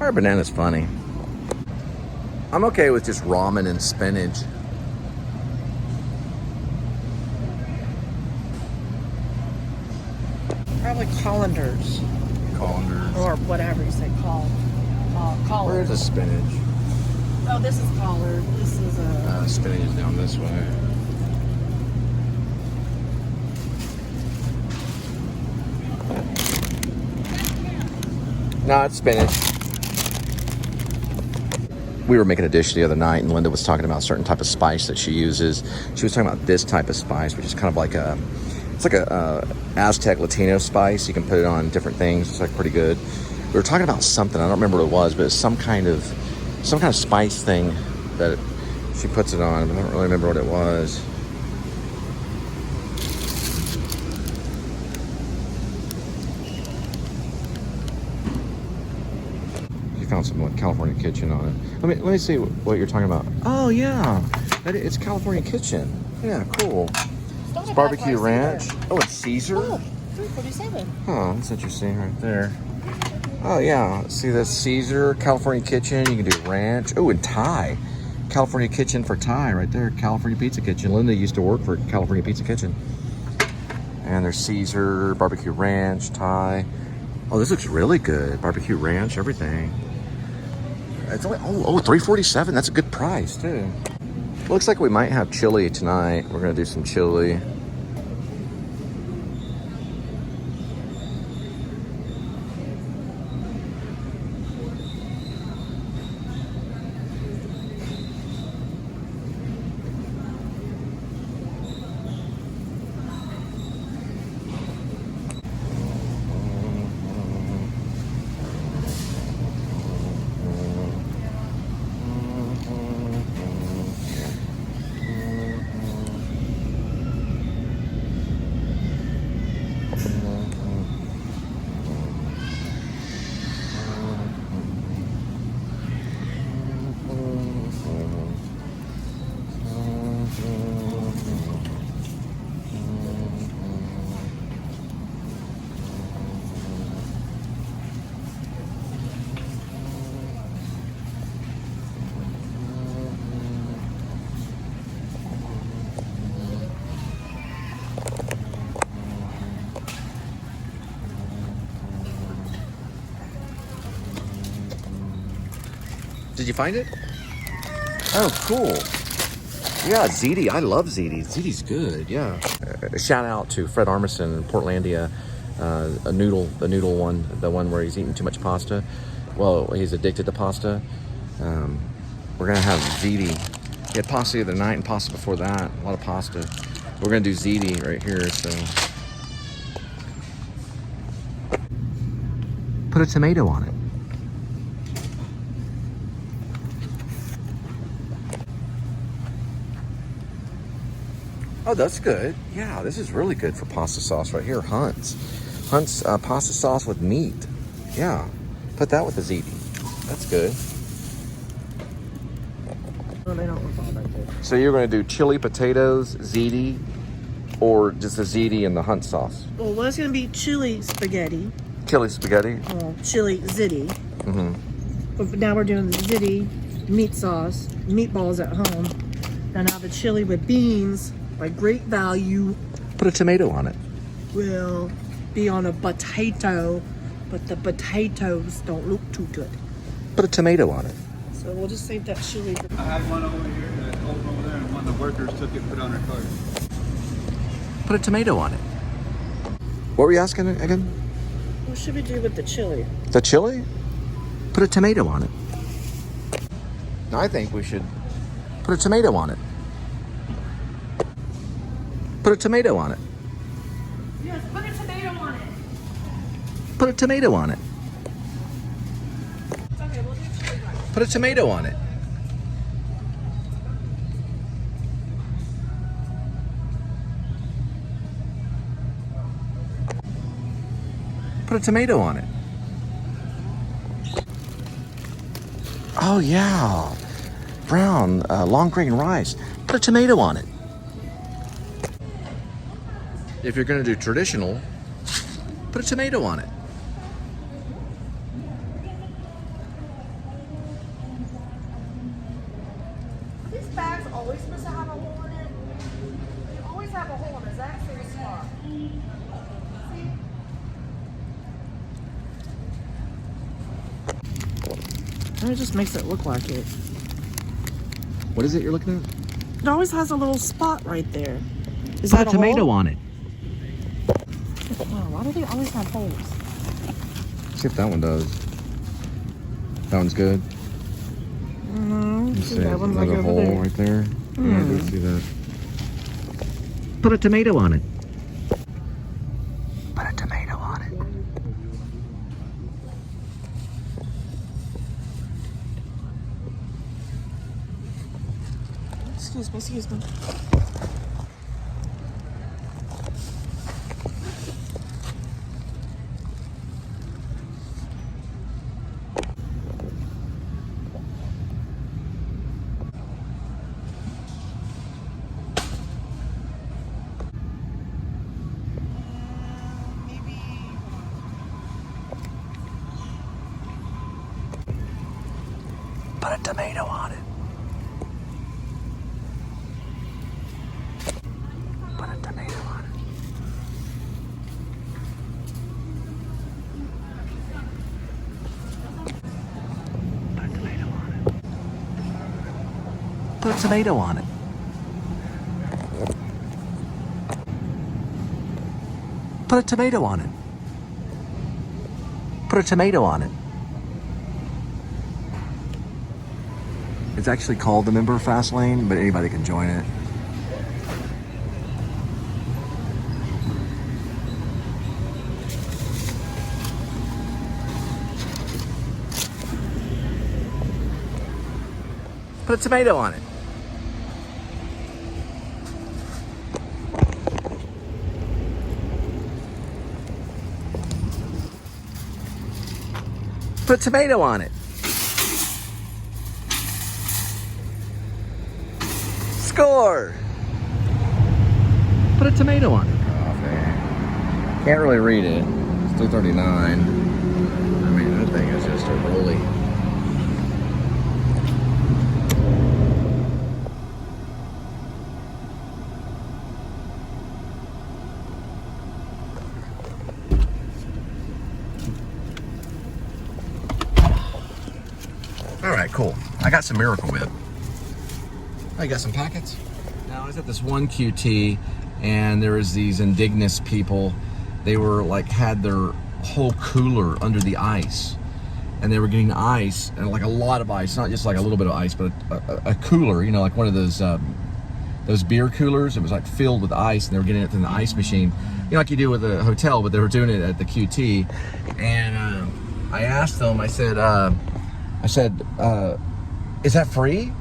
Fire banana's funny. I'm okay with just ramen and spinach. Probably colanders. Colanders. Or whatever you say, collard. Where's the spinach? Oh, this is collard. This is a... Spinach is down this way. No, it's spinach. We were making a dish the other night, and Linda was talking about a certain type of spice that she uses. She was talking about this type of spice, which is kind of like it's like a Aztec Latino spice. You can put it on different things. It's like pretty good. We were talking about something. I don't remember what it was, but it's some kind of spice thing that she puts it on. I don't really remember what it was. Found some with California Kitchen on it. Let me see what you're talking about. Oh yeah, it's California Kitchen. Yeah, cool. It's barbecue ranch. Oh, it's Caesar. Oh, $3.47. Oh, that's interesting right there. Oh yeah, see this Caesar California Kitchen. You can do ranch. Oh, and Thai. California Kitchen for Thai right there. California Pizza Kitchen. Linda used to work for California Pizza Kitchen. And there's Caesar barbecue ranch, Thai. Oh, this looks really good. Barbecue ranch, everything. It's only $3.47. That's a good price too. Looks like we might have chili tonight. We're gonna do some chili. Did you find it? Oh, cool. Yeah, ziti. I love ziti. Ziti's good, yeah. Shout out to Fred Armisen in Portlandia. The noodle one, the one where he's eating too much pasta. Well, he's addicted to pasta. We're gonna have ziti. He had pasta the other night and pasta before that. A lot of pasta. We're gonna do ziti right here, so. Put a tomato on it. Oh, that's good. Yeah, this is really good for pasta sauce right here. Hunt's pasta sauce with meat. Yeah, put that with the ziti. That's good. Well, they don't look all that good. So you're going to do chili potatoes, ziti, or just the ziti and the Hunt sauce? Well, it was going to be chili spaghetti. Chili spaghetti? Well, chili ziti. Mm-hmm. But now we're doing the ziti, meat sauce, meatballs at home. And now the chili with beans, by great value, Put a tomato on it. will be on a potato, but the potatoes don't look too good. Put a tomato on it. So we'll just save that chili. I had one over here, over there, and one of the workers took it and put it on her car. Put a tomato on it. What were you asking again? What should we do with the chili? The chili? Put a tomato on it. I think we should put a tomato on it. Put a tomato on it. Yes, put a tomato on it. Put a tomato on it. It's okay, we'll do chili rice. Put a tomato on it. Put a tomato on it. Oh yeah. Brown, long grain rice. Put a tomato on it. If you're gonna do traditional, put a tomato on it. And it just makes it look like it. What is it you're looking at? It always has a little spot right there. Is Put that a tomato on it. Oh, why do they always have holes? See if that one does. That one's good. Mm-hmm. See that one's like another over hole there. right there. Yeah, I did see that. Put a tomato on it. Put a tomato on it. Excuse me. Put a tomato on it. Put a tomato on it. Put a tomato on it. Put a tomato on it. Put a tomato on it. Put a tomato on it. It's actually called the Member Fast Lane, but anybody can join it. Put a tomato on it. Put a tomato on it. Score! Put a tomato on it. Coffee. Can't really read it. It's 2:39. I mean, that thing is just a rolly. All right, cool. I got some Miracle Whip. I got some packets. Now I was at this one QT, and there was these indigenous people. They were like had their whole cooler under the ice, and they were getting ice, and like a lot of ice, not just like a little bit of ice, but a cooler. You know, like one of those beer coolers. It was like filled with ice, and they were getting it in the ice machine. You know, like you do with a hotel, but they were doing it at the QT. And I asked them. I said, is that free?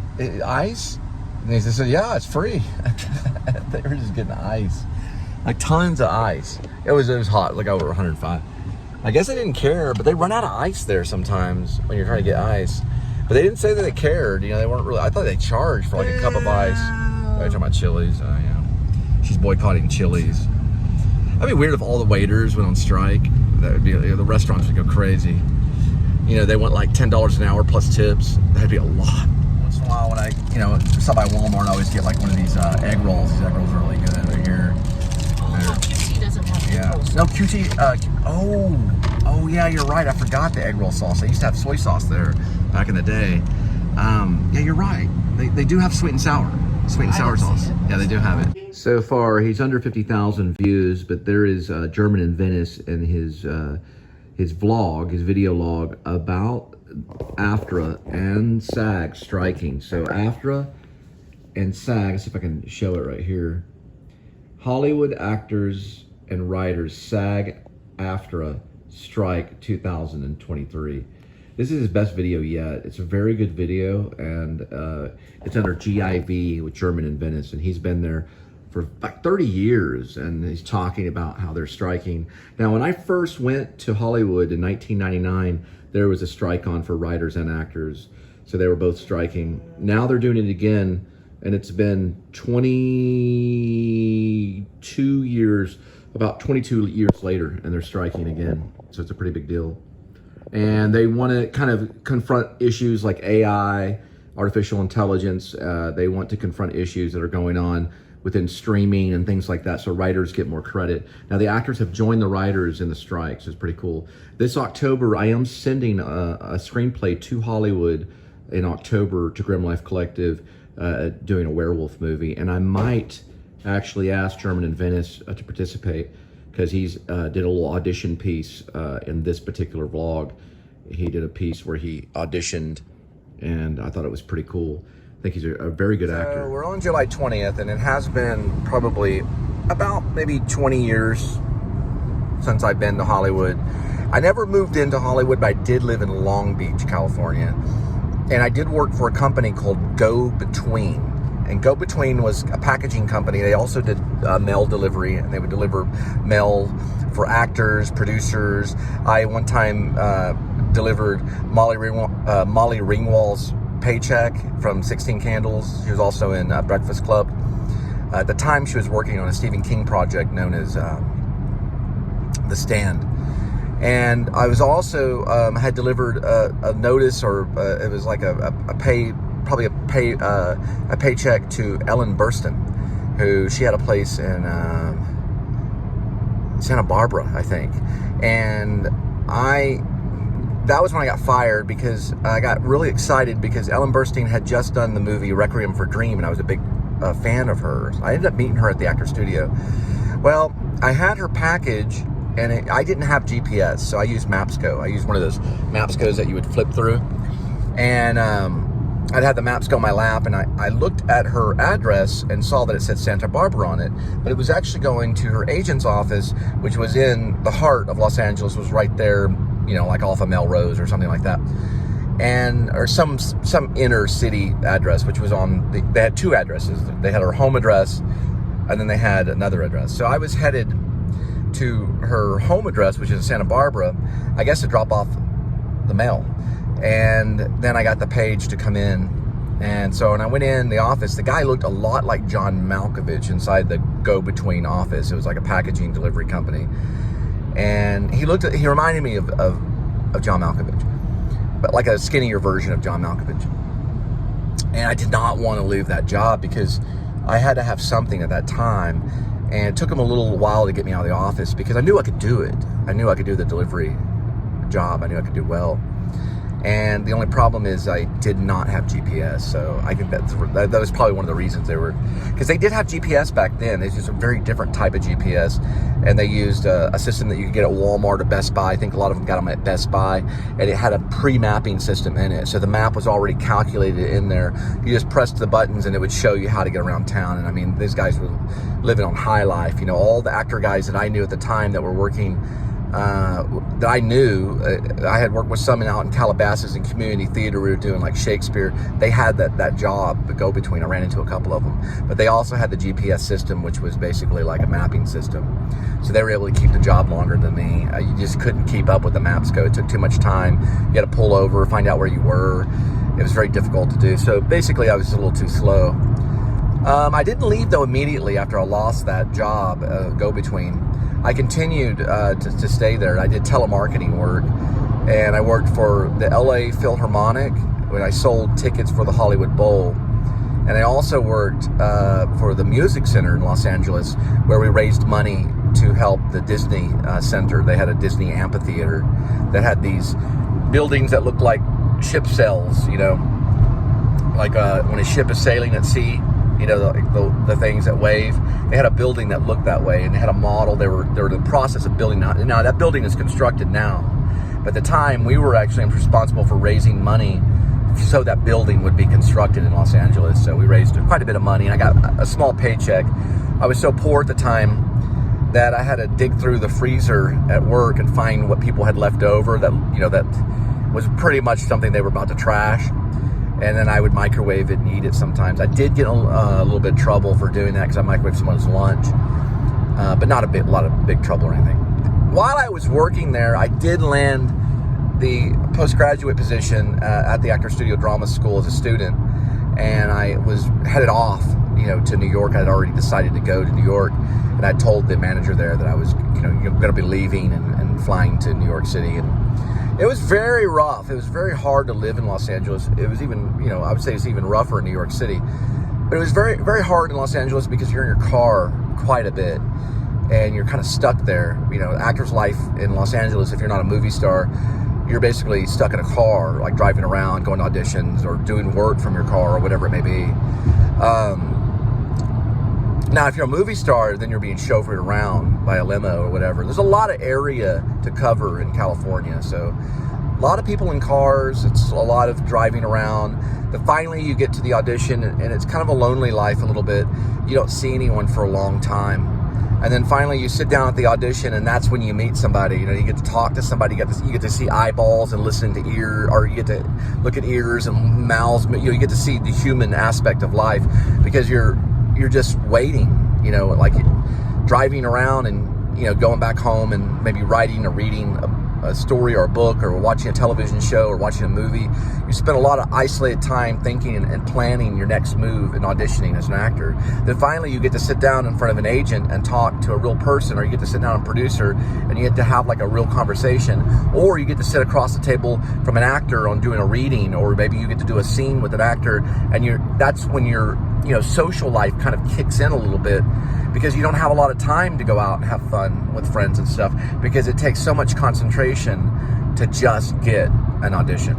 Ice? And they said, yeah, it's free. They were just getting ice. Like tons of ice. It was hot, like over 105. I guess they didn't care, but they run out of ice there sometimes when you're trying to get ice. But they didn't say that they cared. You know, they weren't really, I thought they charged for like a cup of ice. They're talking about Chili's. Yeah. She's boycotting Chili's. That'd be weird if all the waiters went on strike. That would be, the restaurants would go crazy. You know, they want like $10 an hour plus tips. That'd be a lot. Once in a while when I, stop by Walmart, I always get like one of these egg rolls. These egg rolls are really good right here. Oh, QT doesn't have egg rolls. No, QT, oh yeah, you're right. I forgot the egg roll sauce. I used to have soy sauce there back in the day. Yeah, you're right. They do have sweet and sour sauce. Yeah, they do have it. So far, he's under 50,000 views, but there is German in Venice and his vlog, his video log about AFTRA and SAG striking. So AFTRA and SAG, let's see if I can show it right here. Hollywood actors and writers SAG-AFTRA strike 2023. This is his best video yet. It's a very good video, and it's under GIV with German in Venice, and he's been there for like 30 years, and he's talking about how they're striking. Now, when I first went to Hollywood in 1999, there was a strike on for writers and actors, so they were both striking. Now they're doing it again, and it's been 22 years, about 22 years later, and they're striking again. So it's a pretty big deal. And they want to kind of confront issues like AI, artificial intelligence. They want to confront issues that are going on within streaming and things like that, so writers get more credit. Now the actors have joined the writers in the strikes. It's pretty cool. This October, I am sending a screenplay to Hollywood in October to Grim Life Collective, doing a werewolf movie, and I might actually ask German in Venice to participate, because he's did a little audition piece in this particular vlog. He did a piece where he auditioned, and I thought it was pretty cool. I think he's a very good actor. So we're on July 20th, and it has been probably about maybe 20 years since I've been to Hollywood. I never moved into Hollywood, but I did live in Long Beach, California. And I did work for a company called Go Between. And Go Between was a packaging company. They also did mail delivery, and they would deliver mail for actors, producers. I one time delivered Molly Ringwald's paycheck from 16 Candles. She was also in Breakfast Club. At the time, she was working on a Stephen King project known as The Stand. And I was also had delivered a notice, or it was like a paycheck to Ellen Burstyn, who she had a place in Santa Barbara, I think. And that was when I got fired, because I got really excited because Ellen Burstyn had just done the movie Requiem for a Dream, and I was a big fan of hers. I ended up meeting her at the Actor Studio. Well, I had her package, and I didn't have GPS, so I used Mapsco. I used one of those Mapscos that you would flip through. And I'd had the Mapsco on my lap, and I looked at her address and saw that it said Santa Barbara on it, but it was actually going to her agent's office, which was in the heart of Los Angeles, was right there, you know, like off of Melrose or something like that. Or some inner city address, which was they had two addresses. They had her home address, and then they had another address. So I was headed to her home address, which is in Santa Barbara, I guess, to drop off the mail. And then I got the page to come in. And so when I went in the office, the guy looked a lot like John Malkovich inside the Go-Between office. It was like a packaging delivery company. And he reminded me of John Malkovich, but like a skinnier version of John Malkovich. And I did not want to leave that job, because I had to have something at that time. And it took him a little while to get me out of the office, because I knew I could do it. I knew I could do the delivery job. I knew I could do well. And the only problem is I did not have GPS. So I think that was probably one of the reasons because they did have GPS back then. It's just a very different type of GPS. And they used a system that you could get at Walmart or Best Buy. I think a lot of them got them at Best Buy. And it had a pre-mapping system in it. So the map was already calculated in there. You just pressed the buttons and it would show you how to get around town. And I mean, these guys were living on high life. You know, all the actor guys that I knew at the time that were working, that I knew, I had worked with some out in Calabasas in community theater. We were doing like Shakespeare. They had that job, the Go-Between. I ran into a couple of them, but they also had the GPS system, which was basically like a mapping system. So they were able to keep the job longer than me. You just couldn't keep up with the Mapsco. It took too much time. You had to pull over, find out where you were. It was very difficult to do. So basically I was a little too slow. I didn't leave though immediately after I lost that job, Go-Between. I continued to stay there. I did telemarketing work, and I worked for the LA Philharmonic when I sold tickets for the Hollywood Bowl. And I also worked for the Music Center in Los Angeles, where we raised money to help the Disney Center. They had a Disney amphitheater that had these buildings that looked like ship sails, you know, like when a ship is sailing at sea. You know, the things that wave. They had a building that looked that way, and they had a model. They were in the process of building that. Now that building is constructed now, but at the time we were actually responsible for raising money so that building would be constructed in Los Angeles. So we raised quite a bit of money, and I got a small paycheck. I was so poor at the time that I had to dig through the freezer at work and find what people had left over that, you know, that was pretty much something they were about to trash. And then I would microwave it and eat it sometimes. I did get a little bit of trouble for doing that because I microwaved someone's lunch, but not a lot of big trouble or anything. While I was working there, I did land the postgraduate position at the Actor Studio Drama School as a student, and I was headed off, you know, to New York. I had already decided to go to New York, and I told the manager there that I was, you know, going to be leaving and flying to New York City. And it was very rough. It was very hard to live in Los Angeles. It was even, you know, I would say it's even rougher in New York City. But it was very, very hard in Los Angeles because you're in your car quite a bit and you're kind of stuck there. You know, actor's life in Los Angeles, if you're not a movie star, you're basically stuck in a car, like driving around, going to auditions or doing work from your car or whatever it may be. Now, if you're a movie star, then you're being chauffeured around by a limo or whatever. There's a lot of area to cover in California. So a lot of people in cars. It's a lot of driving around. But finally, you get to the audition, and it's kind of a lonely life a little bit. You don't see anyone for a long time. And then finally, you sit down at the audition, and that's when you meet somebody. You know, you get to talk to somebody. You get to see eyeballs and listen to ear, or you get to look at ears and mouths. You know, you get to see the human aspect of life because you're just waiting. You know, like driving around and, you know, going back home and maybe writing or reading a story or a book or watching a television show or watching a movie. You spend a lot of isolated time thinking and planning your next move and auditioning as an actor. Then finally you get to sit down in front of an agent and talk to a real person, or you get to sit down with a producer and you get to have like a real conversation, or you get to sit across the table from an actor on doing a reading, or maybe you get to do a scene with an actor, and that's when your, you know, social life kind of kicks in a little bit, because you don't have a lot of time to go out and have fun with friends and stuff, because it takes so much concentration to just get an audition.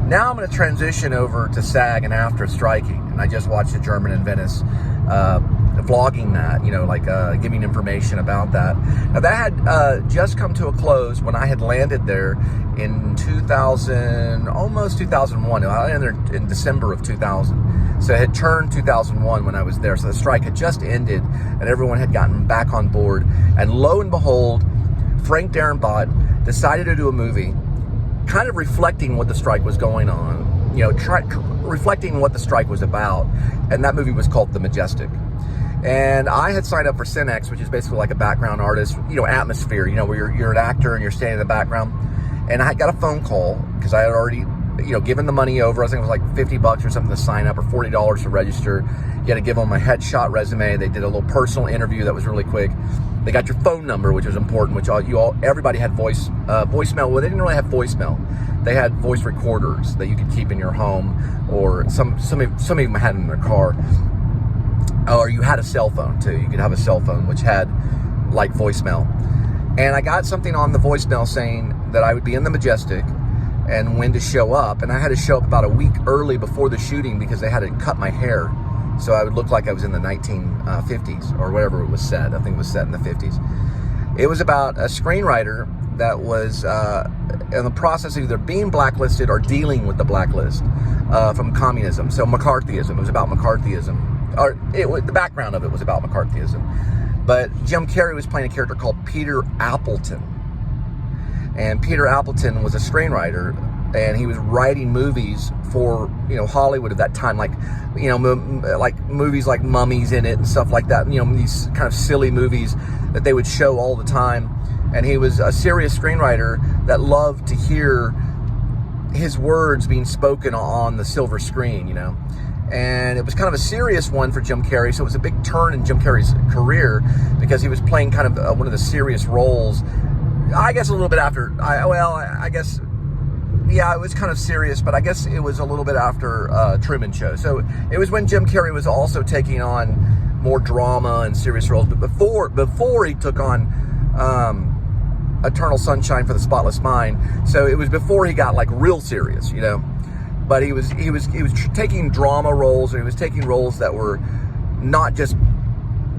Now I'm going to transition over to SAG and after striking, and I just watched a German in Venice vlogging that, you know, like giving information about that. Now that had just come to a close when I had landed there in 2000, almost 2001. I landed in December of 2000. So it had turned 2001 when I was there. So the strike had just ended and everyone had gotten back on board. And lo and behold, Frank Darabont decided to do a movie kind of reflecting what the strike was going on, you know, reflecting what the strike was about. And that movie was called The Majestic. And I had signed up for Cinex, which is basically like a background artist, you know, atmosphere, you know, where you're an actor and you're standing in the background. And I got a phone call because I had already, you know, given the money over. I think it was like $50 or something to sign up, or $40 to register. You had to give them a headshot resume. They did a little personal interview that was really quick. They got your phone number, which was important, which everybody had voicemail. Well, they didn't really have voicemail. They had voice recorders that you could keep in your home, or some of them had in their car. Or you had a cell phone too. You could have a cell phone which had like voicemail. And I got something on the voicemail saying that I would be in the Majestic and when to show up. And I had to show up about a week early before the shooting because they had to cut my hair so I would look like I was in the 1950s or whatever it was set. I think it was set in the 50s. It was about a screenwriter that was in the process of either being blacklisted or dealing with the blacklist from communism. So McCarthyism. It was about McCarthyism. The background of it was about McCarthyism. But Jim Carrey was playing a character called Peter Appleton. And Peter Appleton was a screenwriter, and he was writing movies for, you know, Hollywood at that time, like, you know, like movies like Mummies in it and stuff like that, you know, these kind of silly movies that they would show all the time. And he was a serious screenwriter that loved to hear his words being spoken on the silver screen, you know. And it was kind of a serious one for Jim Carrey, so it was a big turn in Jim Carrey's career because he was playing kind of one of the serious roles. I guess a little bit after, I guess, yeah, it was kind of serious, but I guess it was a little bit after Truman Show. So it was when Jim Carrey was also taking on more drama and serious roles, but before he took on Eternal Sunshine for the Spotless Mind. So it was before he got like real serious, you know. But he was taking drama roles, or he was taking roles that were not just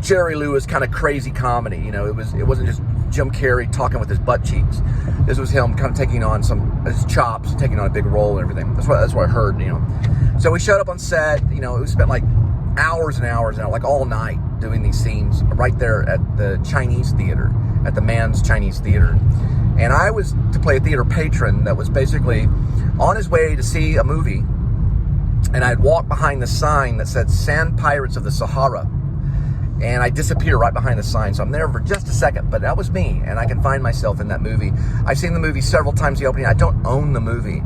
Jerry Lewis kind of crazy comedy. You know, it wasn't just Jim Carrey talking with his butt cheeks. This was him kind of taking on his chops, taking on a big role and everything. That's what I heard. You know, so we showed up on set. You know, we spent like hours and hours, like all night doing these scenes right there at the Chinese theater, at the Mann's Chinese Theater. And I was to play a theater patron that was basically on his way to see a movie, and I'd walk behind the sign that said Sand Pirates of the Sahara, and I disappear right behind the sign. So I'm there for just a second, but that was me, and I can find myself in that movie. I've seen the movie several times, the opening. I don't own the movie,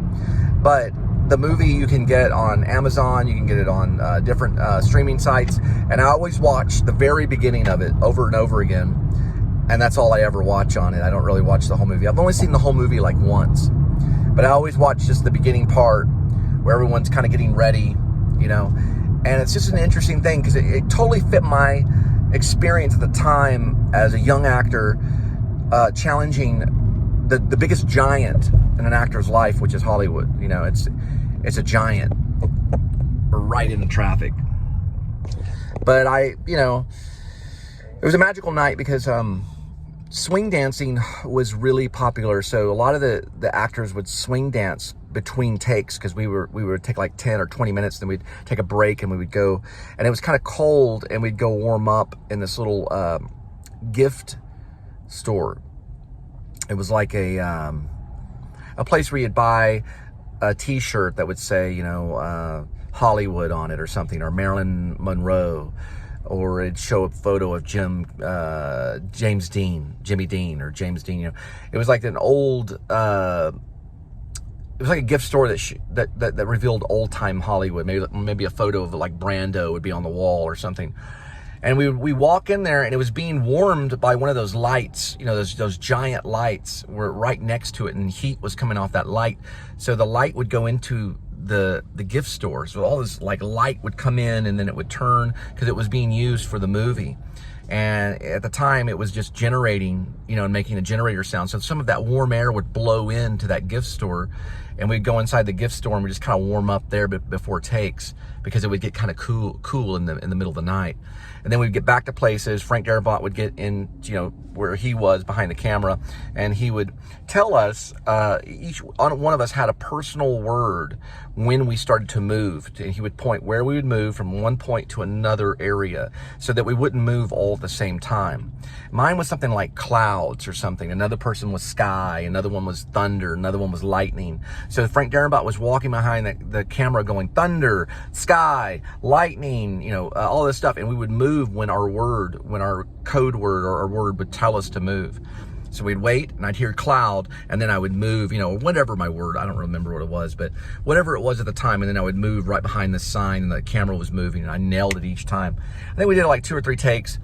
but the movie you can get on Amazon, you can get it on different streaming sites, and I always watch the very beginning of it over and over again. And that's all I ever watch on it. I don't really watch the whole movie. I've only seen the whole movie like once. But I always watch just the beginning part where everyone's kind of getting ready, you know. And it's just an interesting thing because it totally fit my experience at the time as a young actor, challenging the biggest giant in an actor's life, which is Hollywood. You know, it's a giant right in the traffic. But you know, it was a magical night because swing dancing was really popular. So a lot of the actors would swing dance between takes because we would take like 10 or 20 minutes, then we'd take a break and we would go, and it was kind of cold, and we'd go warm up in this little gift store. It was like a place where you'd buy a t-shirt that would say, you know, Hollywood on it or something, or Marilyn Monroe, or it'd show a photo of Jimmy Dean, or James Dean. You know, it was like an old, it was like a gift store that revealed old time Hollywood. Maybe a photo of like Brando would be on the wall or something. And we walk in there, and it was being warmed by one of those lights. You know, those giant lights were right next to it, and heat was coming off that light. So the light would go into the gift store. So all this like light would come in, and then it would turn because it was being used for the movie. And at the time, it was just generating, you know, and making a generator sound. So some of that warm air would blow into that gift store, and we'd go inside the gift store and we just kind of warm up there before takes, because it would get kind of cool in the middle of the night. And then we'd get back to places. Frank Darabont would get in, you know, where he was behind the camera, and he would tell us, one of us had a personal word when we started to move. And he would point where we would move from one point to another area so that we wouldn't move all at the same time. Mine was something like clouds or something. Another person was sky. Another one was thunder. Another one was lightning. So Frank Darabont was walking behind the camera going thunder, sky, lightning, you know, all this stuff. And we would move when our code word or our word would tell us to move. So we'd wait, and I'd hear cloud, and then I would move, you know, whatever my word, I don't remember what it was, but whatever it was at the time, and then I would move right behind the sign, and the camera was moving, and I nailed it each time. I think we did like 2 or 3 takes.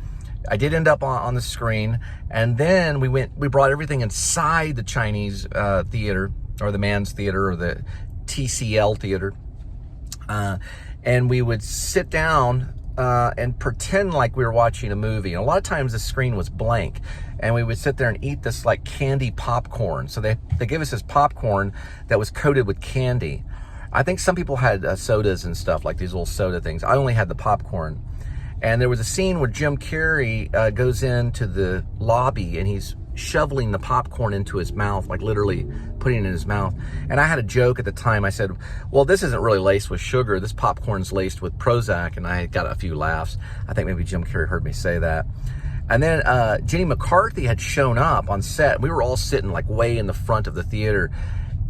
I did end up on the screen, and then we brought everything inside the Chinese theater, or the Man's Theater, or the TCL Theater, and we would sit down and pretend like we were watching a movie. And a lot of times the screen was blank, and we would sit there and eat this like candy popcorn. So they gave us this popcorn that was coated with candy. I think some people had sodas and stuff, like these little soda things. I only had the popcorn. And there was a scene where Jim Carrey goes into the lobby, and he's shoveling the popcorn into his mouth, like literally putting it in his mouth. And I had a joke at the time. I said, well, this isn't really laced with sugar. This popcorn's laced with Prozac. And I got a few laughs. I think maybe Jim Carrey heard me say that. And then Jenny McCarthy had shown up on set. We were all sitting like way in the front of the theater.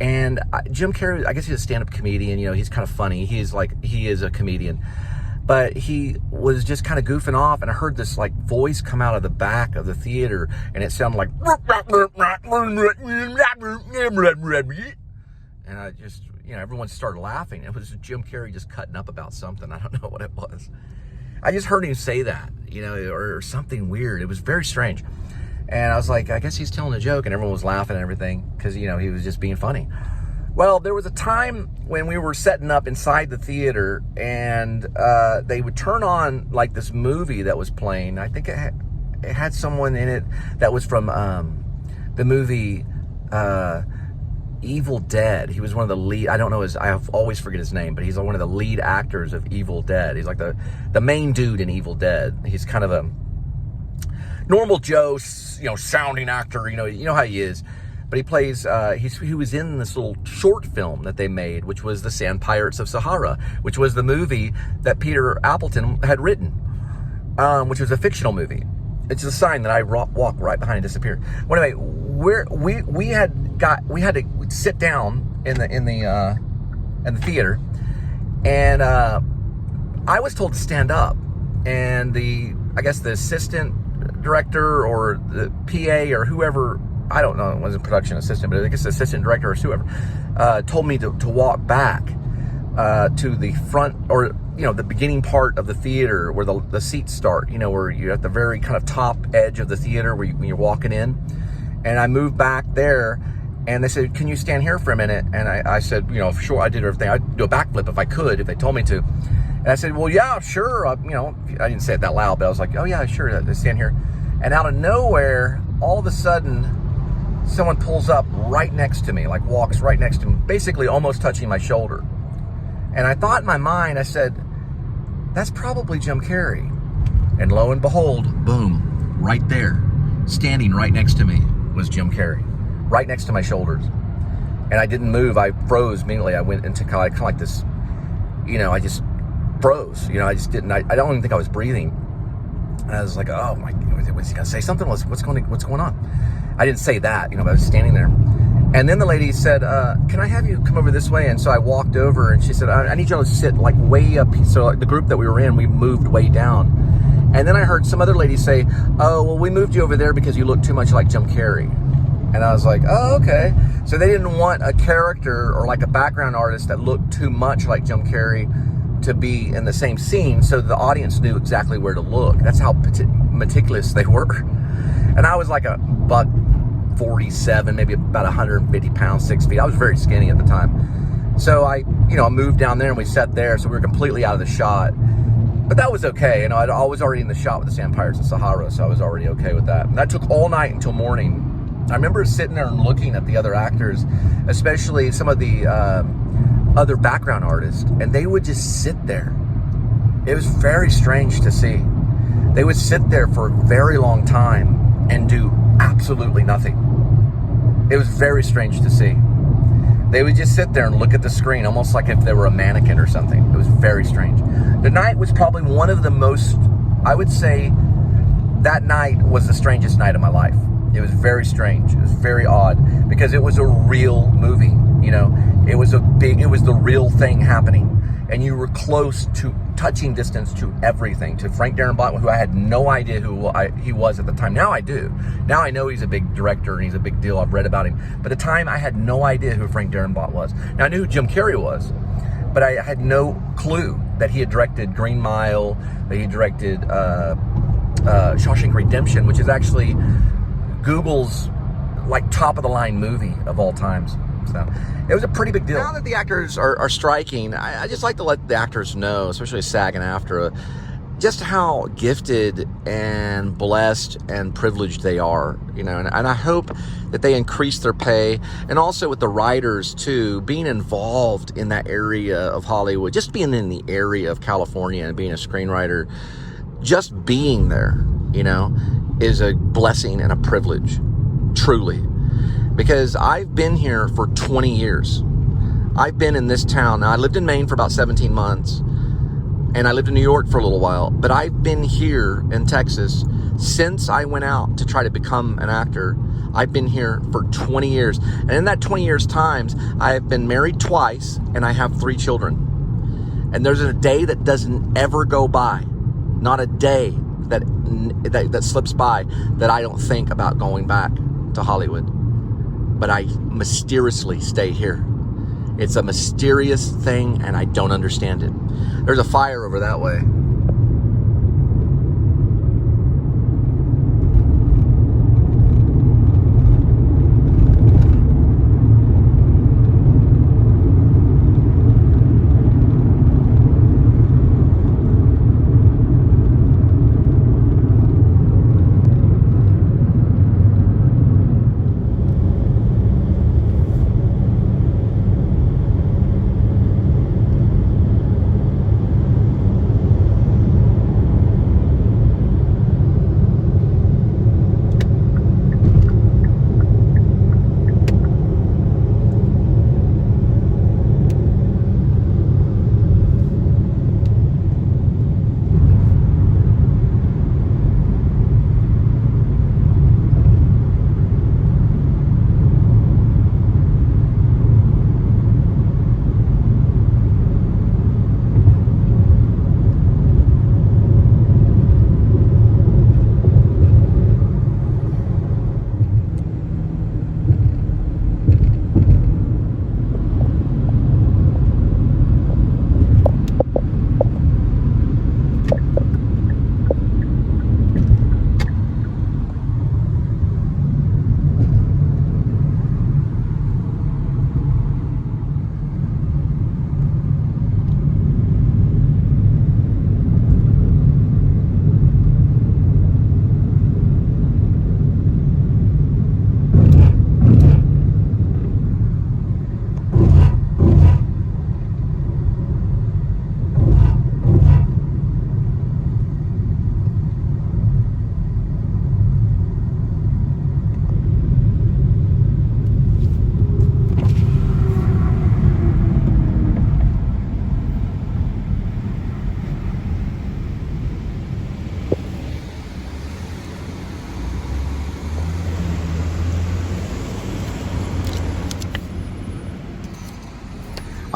And Jim Carrey, I guess he's a stand-up comedian. You know, he's kind of funny. He is a comedian. But he was just kind of goofing off, and I heard this like voice come out of the back of the theater, and it sounded like, and I just, you know, everyone started laughing. It was Jim Carrey just cutting up about something. I don't know what it was. I just heard him say that, you know, or something weird. It was very strange. And I was like, I guess he's telling a joke, and everyone was laughing and everything because, you know, he was just being funny. Well, there was a time when we were setting up inside the theater, and they would turn on like this movie that was playing. I think it had someone in it that was from the movie Evil Dead. He was one of the lead. I don't know I always forget his name, but he's one of the lead actors of Evil Dead. He's like the main dude in Evil Dead. He's kind of a normal Joe, you know, sounding actor. You know how he is. But he plays, he was in this little short film that they made, which was The Sand Pirates of Sahara, which was the movie that Peter Appleton had written, which was a fictional movie. It's a sign that I walk right behind and disappear. Well, anyway, we had to sit down in the theater, and I was told to stand up, and I guess the assistant director or the PA or whoever, I don't know, it wasn't production assistant, but I guess the assistant director or whoever, told me to walk back to the front, or, you know, the beginning part of the theater where the seats start, you know, where you're at the very kind of top edge of the theater when you're walking in. And I moved back there, and they said, can you stand here for a minute? And I said, you know, sure. I did everything. I'd do a backflip if I could, if they told me to. And And I said, well, yeah, sure. You know, I didn't say it that loud, but I was like, oh yeah, sure. I stand here. And out of nowhere, all of a sudden, someone pulls up right next to me, like walks right next to me, basically almost touching my shoulder. And I thought in my mind, I said, that's probably Jim Carrey. And lo and behold, boom, right there, standing right next to me was Jim Carrey, right next to my shoulders. And I didn't move. I froze immediately. I went into kind of like this, you know, I just froze. You know, I just didn't, I don't even think I was breathing. And I was like, oh my, what's he gonna say? Something was, what's going on? I didn't say that, you know, but I was standing there. And then the lady said, can I have you come over this way? And so I walked over and she said, I need y'all to sit like way up. So like the group that we were in, we moved way down. And then I heard some other lady say, oh, well, we moved you over there because you look too much like Jim Carrey. And I was like, oh, okay. So they didn't want a character or like a background artist that looked too much like Jim Carrey to be in the same scene, so the audience knew exactly where to look. That's how meticulous they were. And I was like a $147, maybe about 150 pounds, 6 feet. I was very skinny at the time. So I moved down there and we sat there, so we were completely out of the shot. But that was okay. You know, I was already in the shot with the Sand Pirates of Sahara, so I was already okay with that. And that took all night until morning. I remember sitting there and looking at the other actors, especially some of the other background artists, and they would just sit there. It was very strange to see. They would sit there for a very long time and do absolutely nothing. It was very strange to see. They would just sit there and look at the screen, almost like if they were a mannequin or something. It was very strange. The night was probably one of the most, I would say, that night was the strangest night of my life. It was very strange. It was very odd because it was a real movie. You know, it was the real thing happening. And you were close to touching distance to everything. To Frank Darabont, who I had no idea who he was at the time. Now I do. Now I know he's a big director and he's a big deal. I've read about him. But at the time, I had no idea who Frank Darabont was. Now I knew who Jim Carrey was, but I had no clue that he had directed Green Mile, that he directed Shawshank Redemption, which is actually Google's like top of the line movie of all times. So it was a pretty big deal. Now that the actors are striking, I just like to let the actors know, especially SAG and AFTRA, just how gifted and blessed and privileged they are, you know, and I hope that they increase their pay. And also with the writers too, being involved in that area of Hollywood, just being in the area of California and being a screenwriter, just being there, you know, is a blessing and a privilege, truly. Because I've been here for 20 years. I've been in this town. Now, I lived in Maine for about 17 months, and I lived in New York for a little while, but I've been here in Texas since I went out to try to become an actor. I've been here for 20 years. And in that 20 years times, I have been married twice, and I have 3 children. And there's a day that doesn't ever go by, not a day that slips by that I don't think about going back to Hollywood. But I mysteriously stay here. It's a mysterious thing, and I don't understand it. There's a fire over that way.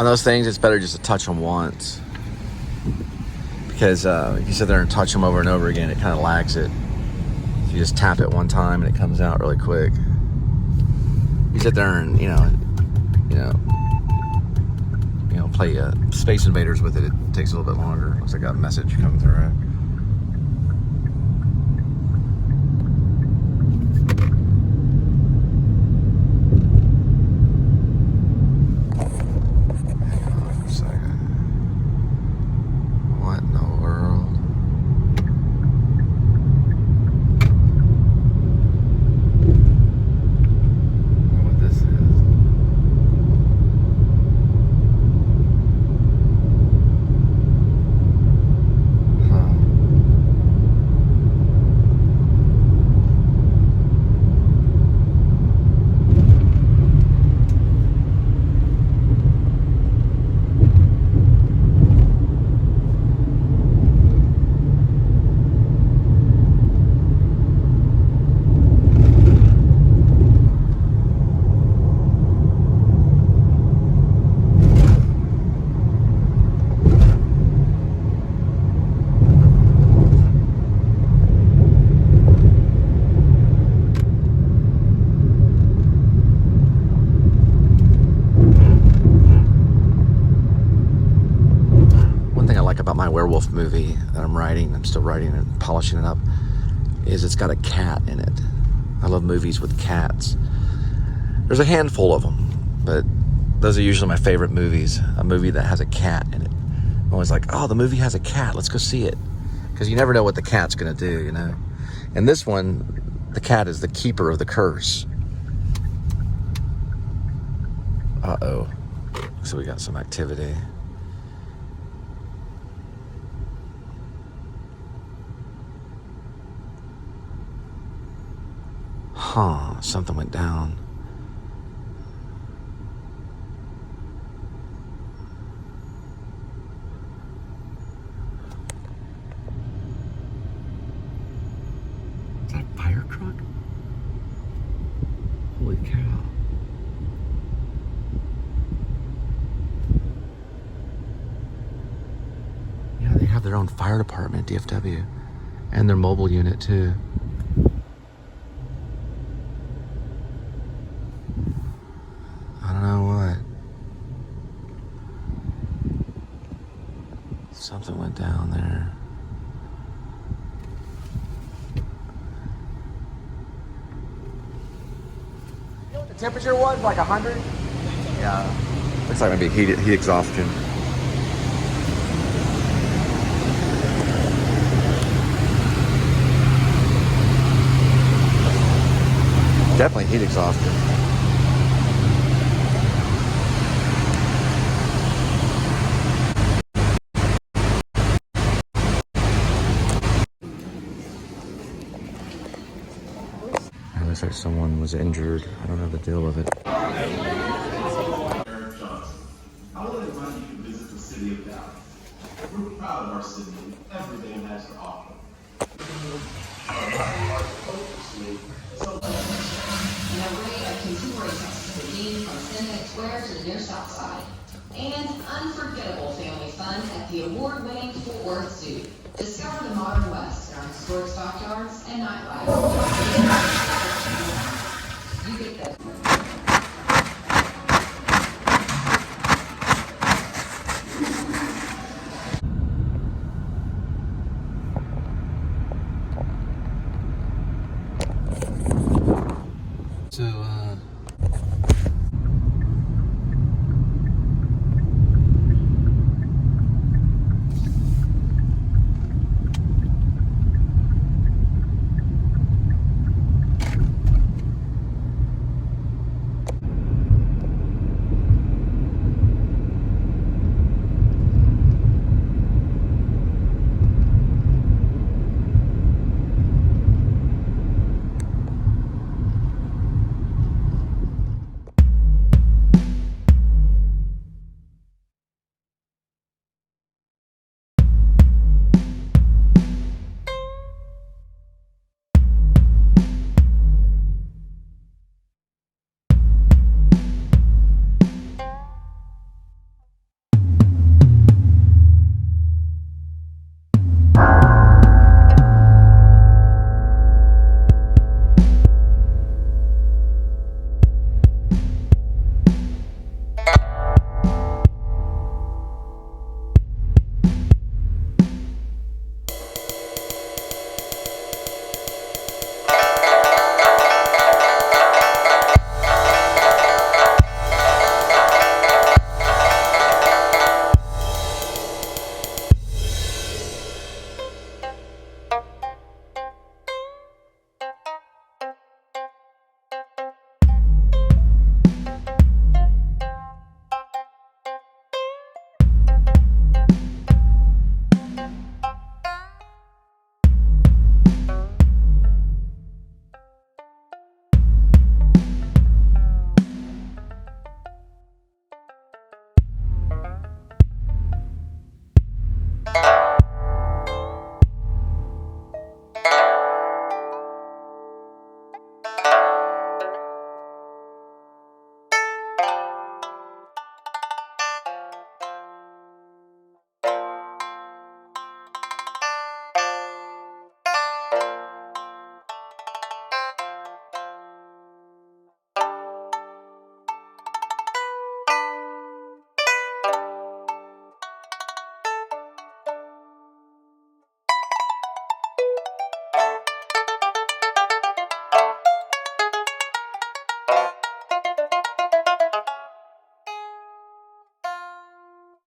On those things, it's better just to touch them once. Because if you sit there and touch them over and over again, it kind of lags it. So you just tap it one time and it comes out really quick. You sit there and, play Space Invaders with it. It takes a little bit longer. Looks like I got a message coming through. About my werewolf movie that I'm still writing and polishing it up, is it's got a cat in it. I love movies with cats. There's a handful of them, but those are usually my favorite movies. A movie that has a cat in it. I'm always like, oh, the movie has a cat, let's go see it. Because you never know what the cat's gonna do, And this one, the cat is the keeper of the curse. Uh-oh. So we got some activity. Huh, something went down. Is that a fire truck? Holy cow. Yeah, they have their own fire department, DFW, and their mobile unit too. Something went down there. You know what the temperature was? Like 100? Yeah. Looks like maybe heat exhaustion. Definitely heat exhaustion. Looks like someone was injured. I don't know the deal with it. I want to invite you to visit the city of Dallas. We're proud of our city and everything it has to offer. An array of contemporary Texas cuisine from Synthetic Square to the near South Side. And unforgettable family fun at the award-winning Fort Worth Zoo. Discover the modern West in our historic stockyards and nightlife. You get that.